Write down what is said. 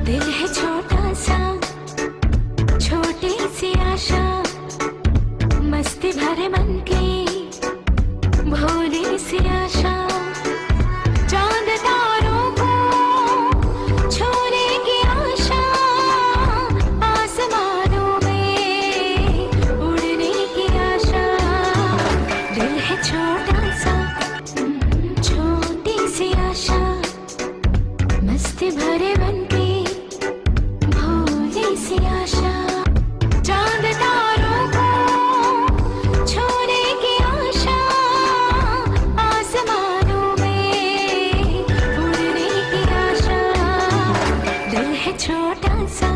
दिल है छोटा सा, छोटी सी आशा, मस्ती भरे मन की भोली सी आशा। चांद तारों को छूने की आशा, आसमानों में उड़ने की आशा। दिल है छोटा सा, छोटी सी आशा, मस्ती भरे मन की भोली सी आशा। चांद तारों को छूने की आशा, आसमानों में उड़ने की आशा। दिल है छोटा सा।